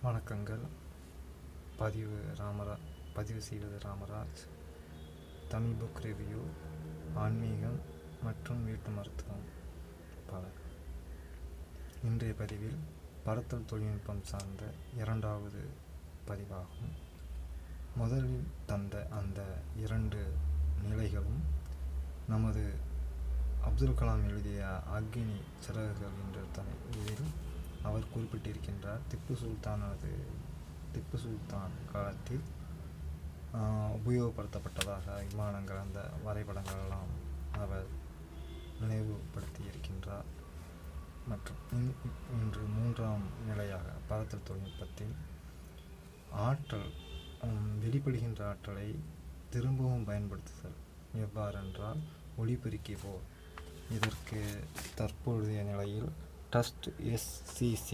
வணக்கங்கள். பதிவு செய்வது ராமராஜ். தமிழ் புக் ரிவ்யூ, ஆன்மீகம் மற்றும் வீட்டு மருத்துவம் பல. இன்றைய பதிவில் படத்தல் தொழில்நுட்பம் சார்ந்த 2வது பதிவாகும். முதலில் தந்த அந்த 2 நிலைகளும் நமது அப்துல் கலாம் எழுதிய அக்னி சிறகுகள் என்ற இதில் அவர் குறிப்பிட்டிருக்கின்றார். திப்பு சுல்தான் காலத்தில் உபயோகப்படுத்தப்பட்டதாக விமானங்கள், அந்த வரைபடங்கள் எல்லாம் அவர் நினைவுபடுத்தியிருக்கின்றார். மற்றும் இன்று 3ஆம் நிலையாக பறத்தல் தொழில்நுட்பத்தில் ஆற்றல், வெளிப்படுகின்ற ஆற்றலை திரும்பவும் பயன்படுத்துதல் எவ்வாறென்றால் ஒளிபெருக்கி போல். இதற்கு தற்பொழுதைய நிலையில் டஸ்ட் SCC